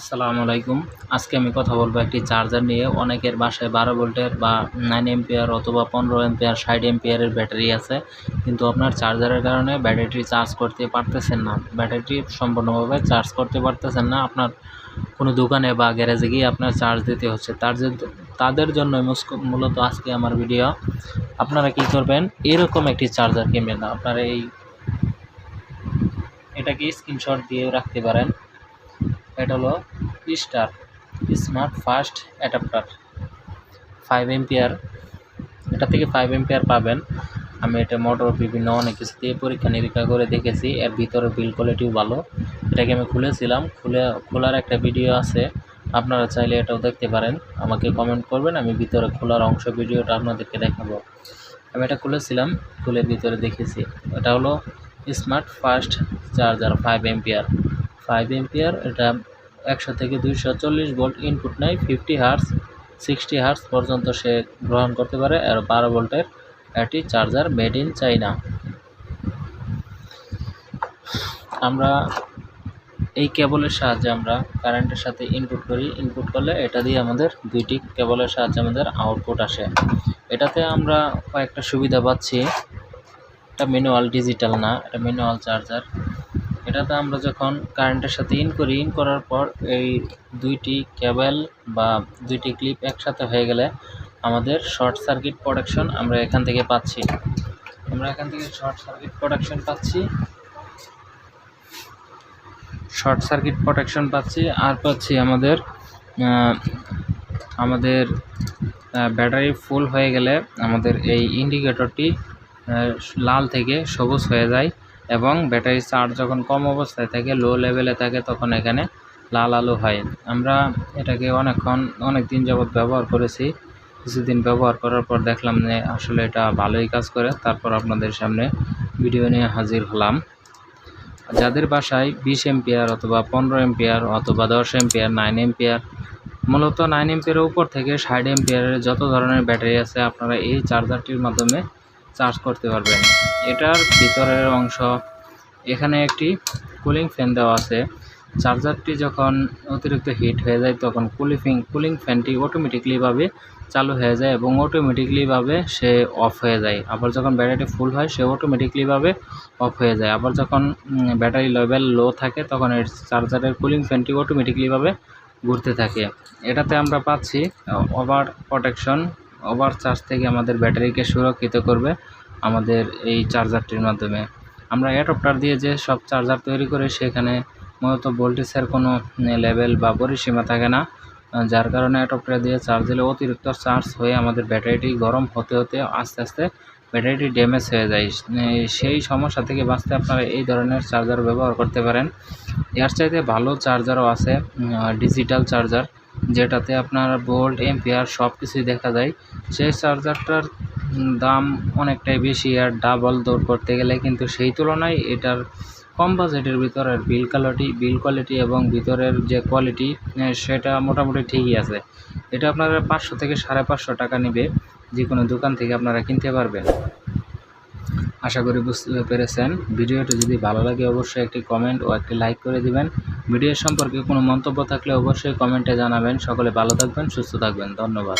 আসসালামু আলাইকুম। আজকে আমি কথা বলবো একটি চার্জার নিয়ে। অনেকের বাসায় 12 ভোল্টের বা 9 এম্পিয়ার অথবা 15 এম্পিয়ার 60 এম্পিয়ারের ব্যাটারি আছে, কিন্তু আপনার চার্জারের কারণে ব্যাটারিটি চার্জ করতে পারতেছেন না, ব্যাটারিটি সম্পূর্ণভাবে চার্জ করতে পারতেছেন না। আপনার কোনো দোকানে বা গ্যারেজে গিয়ে আপনার চার্জ দিতে হচ্ছে। তাদের জন্য মূলত আজকে আমার ভিডিও। আপনারা কি করবেন, এরকম একটি চার্জার কিনবেন না। আপনারা এটাকে স্ক্রিনশট দিয়ে রাখতে পারেন। এটা হলো star smart fast adapter 5 ampere. এটা থেকে 5 এম্পিয়ার পাবেন। আমি এটা মোটর বিভিন্ন অনেক কিছু দিয়ে পরীক্ষা নিরীক্ষা করে দেখেছি, এর ভিতরে বিল কোয়ালিটিও ভালো। এটাকে আমি খুলেছিলাম, খোলার একটা ভিডিও আছে, আপনারা চাইলে এটাও দেখতে পারেন। আমাকে কমেন্ট করবেন, আমি ভিতরে খোলার অংশ ভিডিওটা আপনাদেরকে দেখাবো। আমি এটা খুলেছিলাম, খুলে ভিতরে দেখেছি। এটা হলো স্মার্ট ফাস্ট চার্জার 5 এম্পিয়ার। এটা 100 থেকে 240 ভোল্ট ইনপুট নেয়। 50 হার্টজ 60 হার্টজ পর্যন্ত সে গ্রহণ করতে পারে। আর 12 ভোল্টের একটি চার্জার, মেড ইন চাইনা। আমরা এই কেবলের সাহায্যে আমরা কারেন্টের সাথে ইনপুট করি। ইনপুট করলে এটা দিয়ে আমাদের দুইটি কেবলের সাহায্যে আমাদের আউটপুট আসে। এটাতে আমরা কয়েকটা সুবিধা পাচ্ছি। এটা ম্যানুয়াল, ডিজিটাল না, এটা ম্যানুয়াল চার্জার। এটাতে আমরা যখন কারেন্টের সাথে ইন করার পর এই দুইটি কেবল বা দুইটি ক্লিপ একসাথে হয়ে গেলে আমাদের শর্ট সার্কিট প্রোটেকশন আমরা এখান থেকে পাচ্ছি। শর্ট সার্কিট প্রোটেকশন পাচ্ছি আর পাচ্ছি আমাদের ব্যাটারি ফুল হয়ে গেলে আমাদের এই ইন্ডিকেটরটি লাল থেকে সবুজ হয়ে যায়, এবং ব্যাটারি চার্জ যখন কম অবস্থায় থাকে, লো লেভেলে থাকে, তখন এখানে লাল আলো হয়। আমরা এটাকে অনেক দিন যাবৎ ব্যবহার করেছি। কিছুদিন ব্যবহার করার পর দেখলাম যে আসলে এটা ভালোই কাজ করে। তারপর আপনাদের সামনে ভিডিও নিয়ে হাজির হলাম। যাদের বাসায় 20 এম্পিয়ার অথবা 15 এম্পিয়ার অথবা 10 এম্পিয়ার 9 এম্পিয়ার, মূলত 9 এম্পিয়ারের উপর থেকে 60 এম্পিয়ারের যত ধরনের ব্যাটারি আছে, আপনারা এই চার্জারটির মাধ্যমে চার্জ করতে পারবেন। এটার ভিতরের অংশ, এখানে একটি কুলিং ফ্যান দেওয়া আছে। চার্জারটি যখন অতিরিক্ত হিট হয়ে যায়, তখন কুলিং ফ্যানটি অটোমেটিকলিভাবে চালু হয়ে যায় এবং অটোমেটিকলিভাবে সে অফ হয়ে যায়। আবার যখন ব্যাটারি ফুল হয়, সে অটোমেটিকলিভাবে অফ হয়ে যায়। আবার যখন ব্যাটারি লেভেল লো থাকে, তখন এর চার্জারের কুলিং ফ্যানটি অটোমেটিকলিভাবে ঘুরতে থাকে। এটাতে আমরা পাচ্ছি ওভার প্রোটেকশন। ওভার চার্জ থেকে আমাদের ব্যাটারিকে সুরক্ষিত করবে আমাদের এই চার্জারটির মাধ্যমে। আমরা অ্যাডাপ্টার দিয়ে যে সব চার্জার তৈরি করে, সেখানে মূলত ভোল্টেজের কোনো লেভেল বা পরিসীমা থাকে না, যার কারণে অ্যাডাপ্টার দিয়ে চার্জ দিলে অতিরিক্ত চার্জ হয়ে আমাদের ব্যাটারিটি গরম হতে হতে আস্তে আস্তে ব্যাটারিটি ড্যামেজ হয়ে যায়। সেই সমস্যা থেকে বাঁচতে আপনারা এই ধরনের চার্জার ব্যবহার করতে পারেন। এর চাইতে ভালো চার্জারও আছে, ডিজিটাল চার্জার, যেটাতে আপনার ভোল্ট এম্পিয়ার সব কিছুই দেখা যায়। সেই চার্জারটার দাম অনেকটাই বেশি, আর ডাবল দৌড় করতে গেলে, কিন্তু সেই তুলনায় এটার কম বাজেটের ভিতরের বিল কোয়ালিটি এবং ভিতরের যে কোয়ালিটি, সেটা মোটামুটি ঠিকই আছে। এটা আপনারা 500 থেকে 550 টাকা নেবে, যে কোনো দোকান থেকে আপনারা কিনতে পারবেন। আশা করি বুঝতে পেরেছেন। ভিডিওটি যদি ভালো লাগে অবশ্যই একটি কমেন্ট ও একটি লাইক করে দিবেন। ভিডিও সম্পর্কে কোনো মন্তব্য থাকলে অবশ্যই কমেন্টে জানাবেন। সকলে ভালো থাকবেন, সুস্থ থাকবেন। ধন্যবাদ।